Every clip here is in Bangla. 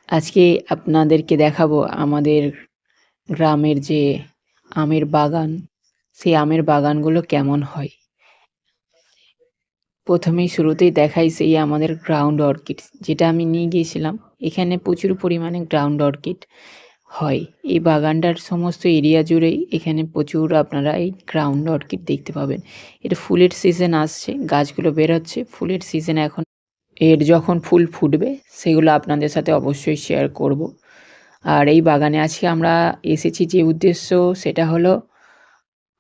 আজকে আপনাদেরকে দেখাবো আমাদের গ্রামের যে আমের বাগান, সেই আমের বাগানগুলো কেমন হয়। প্রথমেই শুরুতেই দেখাই সেই আমাদের গ্রাউন্ড অর্কিড যেটা আমি নিয়ে গিয়েছিলাম। এখানে প্রচুর পরিমাণে গ্রাউন্ড অর্কিড হয়। এই বাগানটার সমস্ত এরিয়া জুড়েই এখানে প্রচুর আপনারা এই গ্রাউন্ড অর্কিড দেখতে পাবেন। এটা ফুলের সিজন আসছে, গাছগুলো বেরোচ্ছে, ফুলের সিজন এখন। এর যখন ফুল ফুটবে সেগুলো আপনাদের সাথে অবশ্যই শেয়ার করব। আর এই বাগানে আজকে আমরা এসেছি যে উদ্দেশ্য সেটা হলো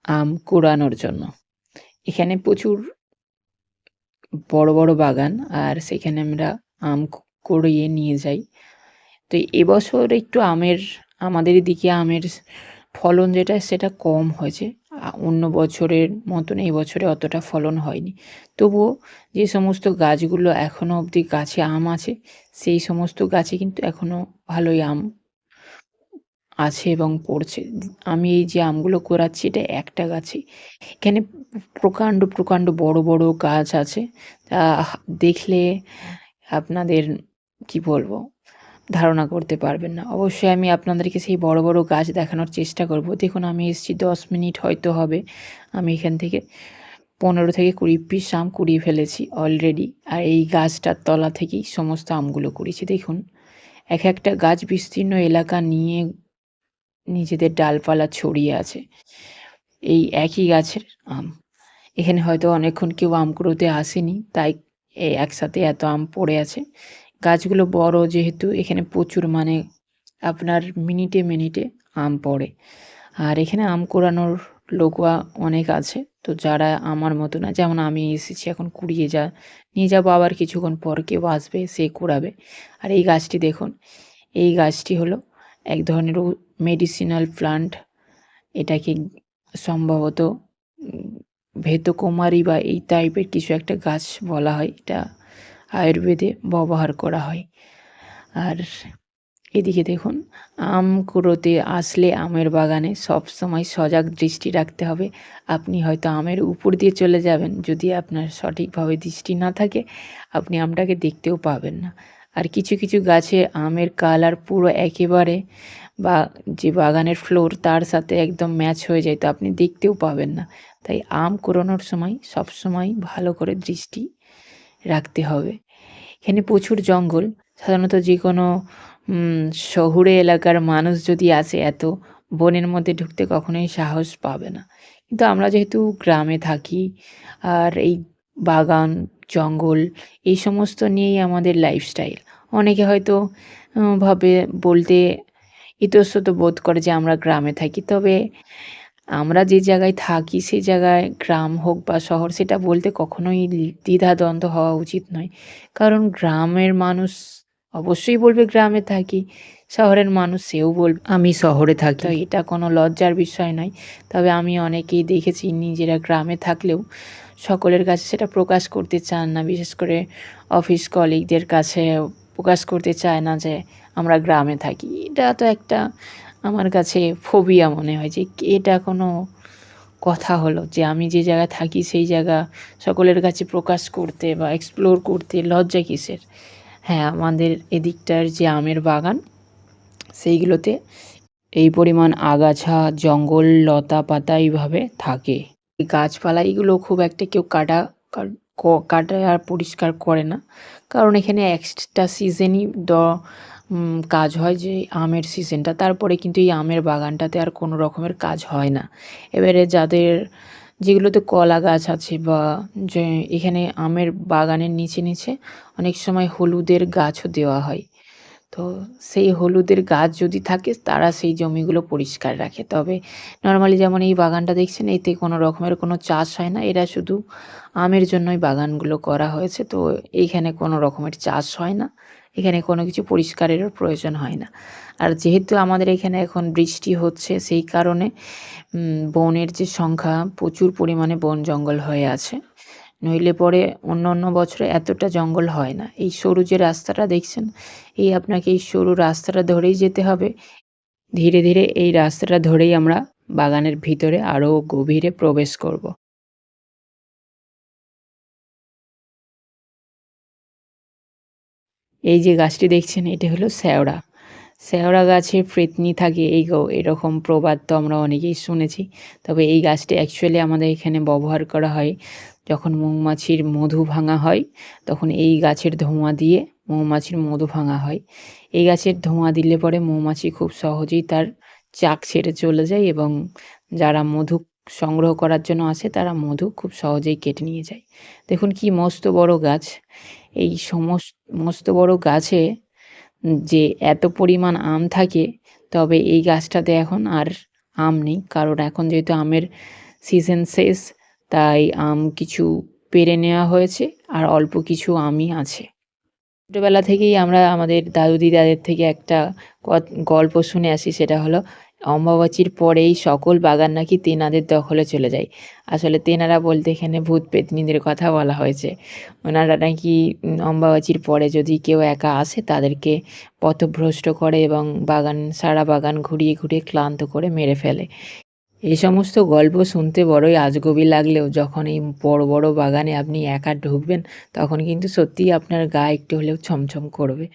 আম কুড়ানোর জন্য। এখানে প্রচুর বড়, বড় বাগান আর সেখানে আমরা আম কুড়িয়ে নিয়ে যাই। তো এবছর একটু আমাদের এদিকে আমের ফলন যেটা সেটা কম হয়েছে। অন্য বছরের মতন এই বছরে অতটা ফলন হয়নি। তবুও যে সমস্ত গাছগুলো এখনও অবধি গাছে আম আছে, সেই সমস্ত গাছে কিন্তু এখনও ভালোই আম আছে এবং পড়ছে। আমি এই যে আমগুলো কুড়াচ্ছি এটা একটা গাছই। এখানে প্রকাণ্ড, প্রকাণ্ড বড়, বড় গাছ আছে। তা দেখলে আপনাদের কি বলবো? ধারণা করতে পারবেন না। অবশ্যই আমি আপনাদেরকে সেই বড়, বড় গাছ দেখানোর চেষ্টা করব। দেখুন আমি এসেছি ১০ মিনিট হয়তো হবে। আমি এখান থেকে ১৫ থেকে ২০ পিস আম কুড়িয়ে ফেলেছি অলরেডি। আর এই গাছটার তলা থেকেই সমস্ত আমগুলো কুড়িয়েছি। দেখুন এক একটা গাছ বিস্তীর্ণ এলাকা নিয়ে নিজেদের ডালপালা ছড়িয়ে আছে এই একই গাছের আম। এখানে হয়তো অনেকক্ষণ কেউ আম কুড়োতে আসেনি, তাই একসাথে এত আম পড়ে আছে। গাছগুলো বড় যেহেতু এখানে প্রচুর মানে আপনার মিনিটে, মিনিটে আম পড়ে। আর এখানে আম কুড়ানোর লোকও অনেক আছে। তো যারা আমার মতো না, যেমন আমি এসেছি এখন কুড়িয়ে নিয়ে যাবো, আবার কিছুক্ষণ পর কেউ আসবে সে কুড়াবে। আর এই গাছটি দেখুন, এই গাছটি হলো এক ধরনের মেডিসিনাল প্লান্ট। এটাকে সম্ভবত ভেতকুমারী বা এই টাইপের কিছু একটা গাছ বলা হয়। এটা আয়ুর্বেদে ব্যবহার করা হয়। আর এদিকে দেখুন আম কুড়োতে আসলে আমের বাগানে সবসময় সজাগ দৃষ্টি রাখতে হবে। আপনি হয়তো আমের উপর দিয়ে চলে যাবেন, যদি আপনার সঠিকভাবে দৃষ্টি না থাকে আপনি আমটাকে দেখতেও পাবেন না। আর কিছু কিছু গাছে আমের কালার পুরো একেবারে বা যে বাগানের ফ্লোর তার সাথে একদম ম্যাচ হয়ে যায়, তো আপনি দেখতেও পাবেন না। তাই আম কুড়োনোর সময় সবসময় ভালো করে দৃষ্টি রাখতে হবে। এখানে প্রচুর জঙ্গল। সাধারণত যে কোনো শহুরে এলাকার মানুষ যদি আসে এত বনের মধ্যে ঢুকতে কখনোই সাহস পাবে না। কিন্তু আমরা যেহেতু গ্রামে থাকি আর এই বাগান, জঙ্গল এই সমস্ত নিয়েই আমাদের লাইফস্টাইল। অনেকে হয়তো ভাবে বলতে ইতস্তত বোধ করে যে আমরা গ্রামে থাকি। তবে আমরা যে জায়গায় থাকি সেই জায়গায় গ্রাম হোক বা শহর সেটা বলতে কখনোই দ্বিধাদ্বন্দ্ব হওয়া উচিত নয়। কারণ গ্রামের মানুষ অবশ্যই বলবে গ্রামে থাকি, শহরের মানুষ সেও বলবে আমি শহরে থাকি। তো এটা কোনো লজ্জার বিষয় নয়। তবে আমি অনেকেই দেখেছি নিজেরা গ্রামে থাকলেও সকলের কাছে সেটা প্রকাশ করতে চান না। বিশেষ করে অফিস কলিগদের কাছে প্রকাশ করতে চায় না যে আমরা গ্রামে থাকি। এটা তো একটা আমার কাছে ফোবিয়া মনে হয় যে এটা কোনো কথা হলো যে আমি যে জায়গায় থাকি সেই জায়গা সকলের কাছে প্রকাশ করতে বা এক্সপ্লোর করতে লজ্জা কিসের? হ্যাঁ, আমাদের এদিকটার যে আমের বাগান সেইগুলোতে এই পরিমাণ আগাছা, জঙ্গল, লতাপাতা এইভাবে থাকে। এই গাছপালা এগুলো খুব একটা কেউ কাটা আর পরিষ্কার করে না। কারণ এখানে একটা সিজনই কাজ হয় যে আমের সিজনটা। তারপরে কিন্তু এই আমের বাগানটাতে আর কোনো রকমের কাজ হয় না। এবারে যেগুলোতে কলা গাছ আছে বা যে এখানে আমের বাগানের নিচে, নিচে অনেক সময় হলুদের গাছও দেওয়া হয়। তো সেই হলুদের গাছ যদি থাকে তারা সেই জমিগুলো পরিষ্কার রাখে। তবে নরমালি যেমন এই বাগানটা দেখছেন এতে কোনো রকমের কোনো চাষ হয় না। এরা শুধু আমের জন্যই বাগানগুলো করা হয়েছে। তো এইখানে কোনো রকমের চাষ হয় না। এখানে কোনো কিছু পরিষ্কারেরও প্রয়োজন হয় না। আর যেহেতু আমাদের এখানে এখন বৃষ্টি হচ্ছে সেই কারণে বনের যে সংখ্যা প্রচুর পরিমাণে বন জঙ্গল হয়ে আছে। নইলে পরে অন্য বছরে এতটা জঙ্গল হয় না। এই সরু যে রাস্তাটা দেখছেন, আপনাকে এই সরু রাস্তাটা ধরেই যেতে হবে। ধীরে, ধীরে এই রাস্তাটা ধরেই আমরা বাগানের ভিতরে আরও গভীরে প্রবেশ করব। এই যে গাছটি দেখছেন এটা হলো শ্যাওড়া। শ্যাওড়া গাছে পেত্নী থাকে এরকম প্রবাদ তো আমরা অনেকেই শুনেছি। তবে এই গাছটি অ্যাকচুয়ালি আমাদের এখানে ব্যবহার করা হয় যখন মৌমাছির মধু ভাঙা হয়, তখন এই গাছের ধোঁয়া দিয়ে মৌমাছির মধু ভাঙা হয়। এই গাছের ধোঁয়া দিলে পরে মৌমাছি খুব সহজেই তার চাক ছেড়ে চলে যায় এবং যারা মধু সংগ্রহ করার জন্য আসে তারা মধু খুব সহজেই কেটে নিয়ে যায়। দেখুন কি মস্ত বড় গাছ। এই মস্ত বড় গাছে যে এত পরিমাণ আম থাকে, তবে এই গাছটাতে এখন আর আম নেই। কারণ এখন যেহেতু আমের সিজন শেষ, তাই আম কিছু পেড়ে নেওয়া হয়েছে আর অল্প কিছু আমই আছে। ছোটোবেলা থেকেই আমরা আমাদের দাদু দিদাদের থেকে একটা গল্প শুনে আসি, সেটা হলো অম্বুবাচীর পরেই সকল বাগান নাকি তেনাদের দখলে চলে যায়। আসলে তেনারা বলতে এখানে ভূত পেত্নীদের কথা বলা হয়েছে। ওনারা নাকি অম্বুবাচীর পরে যদি কেউ একা আসে তাদেরকে পথভ্রষ্ট করে এবং সারা বাগান ঘুরিয়ে ঘুরিয়ে ক্লান্ত করে মেরে ফেলে। এই সমস্ত গল্প শুনতে বড়ই আজগুবি লাগলেও যখন এই বড় বড় বাগানে আপনি একা ঢুকবেন, তখন কিন্তু সত্যিই আপনার গা একটু হলেও ছমছম করবে।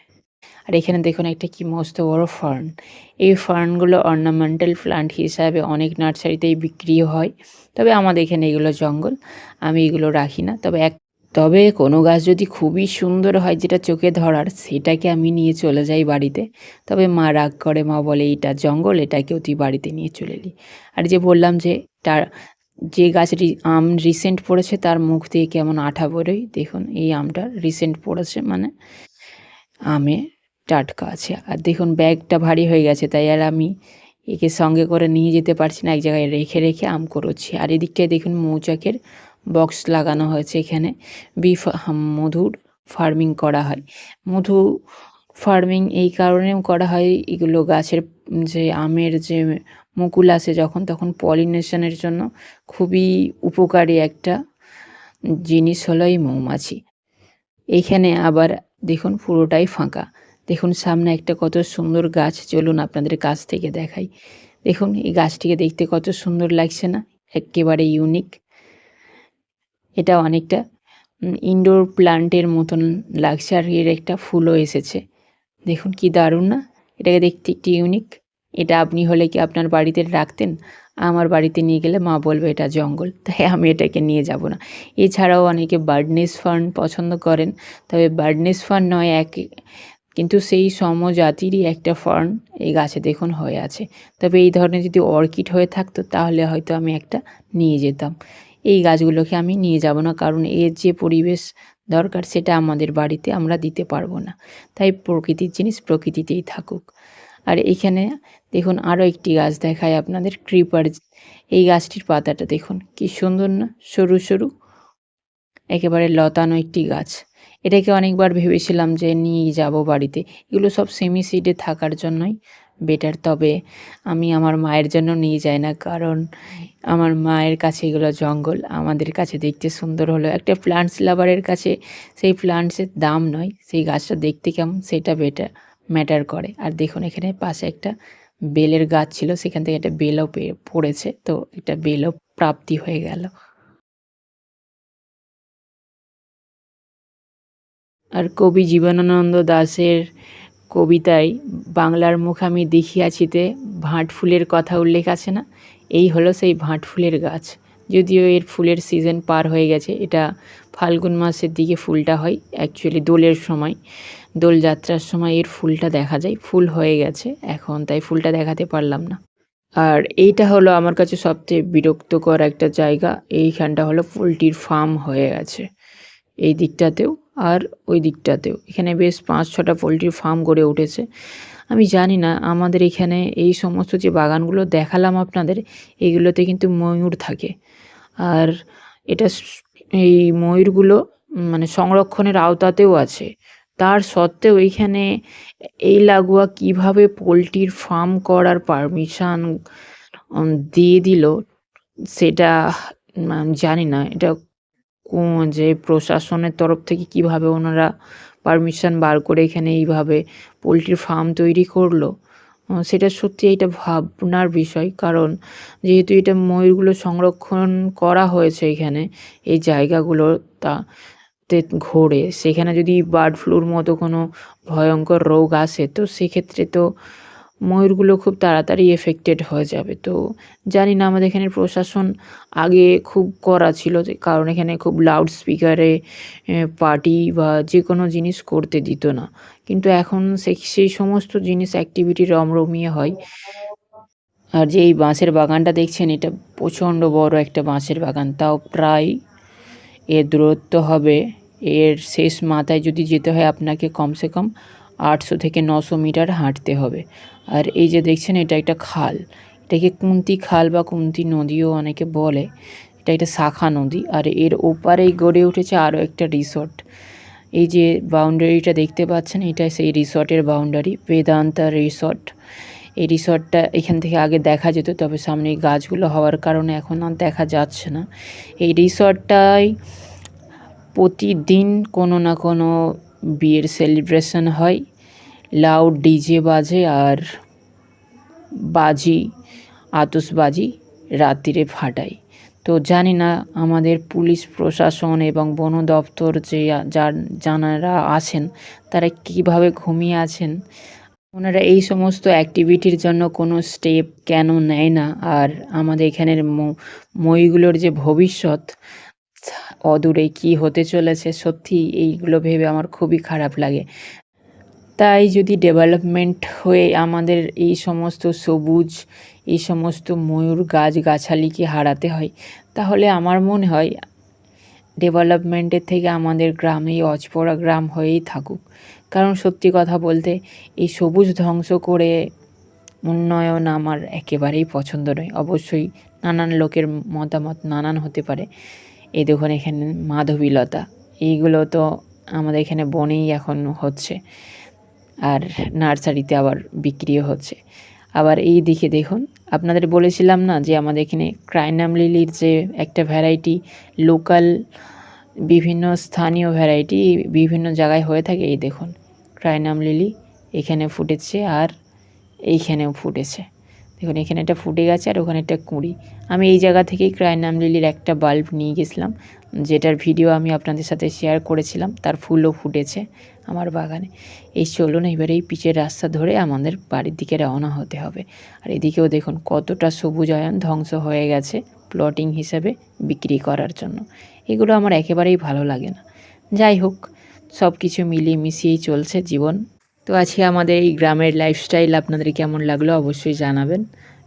আর এখানে দেখুন একটা কি মস্ত বড় ফার্ন। এই ফার্নগুলো অর্নামেন্টাল প্লান্ট হিসাবে অনেক নার্সারিতেই বিক্রি হয়। তবে আমাদের এখানে এগুলো জঙ্গল, আমি এগুলো রাখি না। তবে কোনো গাছ যদি খুবই সুন্দর হয় যেটা চোখে ধরার, সেটাকে আমি নিয়ে চলে যাই বাড়িতে। তবে মা রাগ করে, মা বলে এটা জঙ্গল, এটাকেও তুই বাড়িতে নিয়ে চলে এলি। আর যে বললাম যে তার যে গাছটি আম রিসেন্ট পড়েছে তার মুখ দিয়ে কেমন আঠা বেরোয়, দেখুন এই আমটা রিসেন্ট পড়েছে মানে আমে টাটকা আছে। আর দেখুন ব্যাগটা ভারী হয়ে গেছে, তাই আর আমি একে সঙ্গে করে নিয়ে যেতে পারছি না, এক জায়গায় রেখে রেখে আম কুড়োচ্ছি। আর এদিকটায় দেখুন মৌচাকের বক্স লাগানো হয়েছে। এখানে মধুর ফার্মিং করা হয়। মধু ফার্মিং এই কারণেও করা হয়, এগুলো গাছের যে আমের যে মুকুল আসে যখন, তখন পলিনেশনের জন্য খুবই উপকারী একটা জিনিস হলো এই মৌমাছি। এইখানে আবার দেখুন পুরোটাই ফাঁকা। দেখুন সামনে একটা কত সুন্দর গাছ, চলুন আপনাদের কাছ থেকে দেখাই। দেখুন এই গাছটিকে দেখতে কত সুন্দর লাগছে না, একেবারে ইউনিক। এটা অনেকটা ইনডোর প্লান্টের মতন লাগছে, আর এর একটা ফুলও এসেছে। দেখুন কি দারুণ না, এটাকে দেখতে একটি ইউনিক। এটা আপনি হলে কি আপনার বাড়িতে রাখতেন? আমার বাড়িতে নিয়ে গেলে মা বলবে এটা জঙ্গল, তাই আমি এটাকে নিয়ে যাব না। এছাড়াও অনেকে বার্ডনেস ফার্ন পছন্দ করেন, তবে বার্ডনেস ফার্ন নয় কিন্তু সেই সমজাতিরই একটা ফার্ন এই গাছে দেখুন হয়ে আছে। তবে এই ধরনের যদি অর্কিড হয়ে থাকতো তাহলে হয়তো আমি একটা নিয়ে যেতাম। এই গাছগুলোকে আমি নিয়ে যাব না, কারণ এর যে পরিবেশ দরকার সেটা আমাদের বাড়িতে আমরা দিতে পারবো না। তাই প্রকৃতির জিনিস প্রকৃতিতেই থাকুক। আর এইখানে দেখুন আরও একটি গাছ দেখায় আপনাদের, ক্রিপার। এই গাছটির পাতাটা দেখুন কি সুন্দর না, সরু সরু, একেবারে লতানো একটি গাছ। এটাকে অনেকবার ভেবেছিলাম যে নিয়ে যাব বাড়িতে। এগুলো সব সেমি সিডে থাকার জন্যই বেটার। তবে আমি আমার মায়ের জন্য নিয়ে যাই না, কারণ আমার মায়ের কাছে এগুলো জঙ্গল, আমাদের কাছে দেখতে সুন্দর হলো। একটা প্লান্টস লাভারের কাছে সেই প্লান্টসের দাম নয়, সেই গাছটা দেখতে কেমন সেটা ম্যাটার করে। আর দেখুন এখানে পাশে একটা বেলের গাছ ছিল, সেখান থেকে একটা বেলও পড়েছে, তো একটা বেলও প্রাপ্তি হয়ে গেল। আর কবি জীবনানন্দ দাশের কবিতায় বাংলার মুখ আমি দেখিয়াছিতে ভাঁট ফুলের কথা উল্লেখ আছে না, এই হলো সেই ভাঁট ফুলের গাছ। যদিও এর ফুলের সিজন পার হয়ে গেছে, এটা ফাল্গুন মাসের দিকে ফুলটা হয়, অ্যাকচুয়ালি দোলের সময়, দোলযাত্রার সময় এর ফুলটা দেখা যায়। ফুল হয়ে গেছে এখন, তাই ফুলটা দেখাতে পারলাম না। আর এইটা হলো আমার কাছে সবচেয়ে বিরক্তকর একটা জায়গা, এইখানটা হলো পোলট্রির ফার্ম হয়ে গেছে এই দিকটাতেও আর ওই দিকটাতেও। এখানে বেশ 5-6টা পোলট্রির ফার্ম গড়ে উঠেছে। আমি জানি না, আমাদের এখানে এই সমস্ত যে বাগানগুলো দেখালাম আপনাদের, এইগুলোতে কিন্তু ময়ূর থাকে। আর এটা এই ময়ূরগুলো মানে সংরক্ষণের আওতাতেও আছে। তার সত্ত্বেও এইখানে এই লাগোয়া কীভাবে পোলট্রির ফার্ম করার পারমিশন দিয়ে দিল, সেটা জানি না। এটা যে প্রশাসনের তরফ থেকে কীভাবে ওনারা পারমিশন বার করে এখানে এইভাবে পোলট্রির ফার্ম তৈরি করলো, সেটা সত্যি এটা ভাবনার বিষয়। কারণ যেহেতু এটা ময়ূরগুলো সংরক্ষণ করা হয়েছে এখানে এই জায়গাগুলো, রাস্তাতে ঘোরে সেখানে যদি বার্ড ফ্লুর মতো কোনো ভয়ঙ্কর রোগ আসে তো সেক্ষেত্রে তো ময়ূরগুলো খুব তাড়াতাড়ি এফেক্টেড হয়ে যাবে। তো জানি না আমাদের এখানের প্রশাসন আগে খুব কড়া ছিল কারণ এখানে খুব লাউড স্পিকারে পার্টি বা যে কোনো জিনিস করতে দিত না। কিন্তু এখন সেই সমস্ত জিনিস অ্যাক্টিভিটি রমরমিয়ে হয়। আর যে এই বাঁশের বাগানটা দেখছেন এটা প্রচণ্ড বড় একটা বাঁশের বাগান, তাও প্রায় এর দূরত্ব হবে, এর শেষ মাথায় যদি যেতে হয় আপনাকে কমসে কম 800 থেকে 900 মিটার হাঁটতে হবে। আর এই যে দেখছেন এটা একটা খাল, এটাকে কুন্তি খাল বা কুন্তি নদীও অনেকে বলে। এটা একটা শাখা নদী আর এর ওপারেই গড়ে উঠেছে আরও একটা রিসর্ট। এই যে বাউন্ডারিটা দেখতে পাচ্ছেন এটা সেই রিসর্টের বাউন্ডারি, বেদান্তা রিসর্ট। এই রিসর্টটা এখান থেকে আগে দেখা যেত, তবে সামনে এই গাছগুলো হওয়ার কারণে এখন আর দেখা যাচ্ছে না। এই রিসর্টটায় প্রতিদিন কোনো না কোনো বিয়ের সেলিব্রেশন হয়, লাউড ডিজে বাজে আর আতশবাজি রাত্রিরে ফাটায়। তো জানি না আমাদের পুলিশ প্রশাসন এবং বন দপ্তর যে যারা আছেন তারা কীভাবে ঘুমিয়ে আছেন, ওনারা এই সমস্ত অ্যাক্টিভিটির জন্য কোনো স্টেপ কেন নেয় না। আর আমাদের এখানের ময়ূরগুলোর যে ভবিষ্যৎ অদূরে কী হতে চলেছে, সত্যি এইগুলো ভেবে আমার খুবই খারাপ লাগে। তাই যদি ডেভেলপমেন্ট হয়ে আমাদের এই সমস্ত সবুজ, এই সমস্ত ময়ূর গাছগাছালিকে হারাতে হয়, তাহলে আমার মনে হয় ডেভেলপমেন্টের থেকে আমাদের গ্রাম এই অজপড়া গ্রাম হয়েই থাকুক। কারণ সত্যি কথা বলতে এই সবুজ ধ্বংস করে উন্নয়ন আমার একেবারেই পছন্দ নয়। অবশ্যই নানান লোকের মতামত নানান হতে পারে। এই দেখুন এখানে মাধবীলতা, এইগুলো তো আমাদের এখানে বনেই এখন হচ্ছে আর নার্সারিতে আবার বিক্রিও হচ্ছে। আবার এই দিকে দেখুন, আপনাদের বলেছিলাম না যে আমাদের এখানে ক্রাইনাম লিলির যে একটা ভ্যারাইটি লোকাল, বিভিন্ন স্থানীয় ভ্যারাইটি বিভিন্ন জায়গায় হয়ে থাকে। এই দেখুন ক্রাইনাম লিলি এখানে ফুটেছে আর এইখানেও ফুটেছে। দেখুন এখানে একটা ফুটে গেছে আর ওখানে একটা কুঁড়ি। আমি এই জায়গা থেকেই ক্রাইনাম লিলির একটা বাল্ব নিয়ে গেছিলাম, যেটার ভিডিও আমি আপনাদের সাথে শেয়ার করেছিলাম। তার ফুলও ফুটেছে আমার বাগানে। এই চলুন এবারে এই পিচের রাস্তা ধরে আমাদের বাড়ির দিকে রওনা হতে হবে। আর এদিকেও দেখুন কতটা সবুজায়ন ধ্বংস হয়ে গেছে প্লটিং হিসেবে বিক্রি করার জন্য। এগুলো আমার একেবারেই ভালো লাগে না। যাই হোক, সব কিছু মিলিয়ে মিশিয়েই চলছে জীবন। তো আজকে আমাদের এই গ্রামের লাইফস্টাইল আপনাদের কেমন লাগলো অবশ্যই জানাবেন।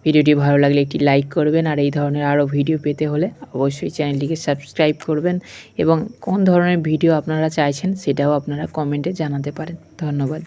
ভিডিওটি ভালো লাগলে একটি লাইক করবেন আর এই ধরনের আরও ভিডিও পেতে হলে অবশ্যই চ্যানেলটিকে সাবস্ক্রাইব করবেন এবং কোন ধরনের ভিডিও আপনারা চাইছেন সেটাও আপনারা কমেন্টে জানাতে পারেন। ধন্যবাদ।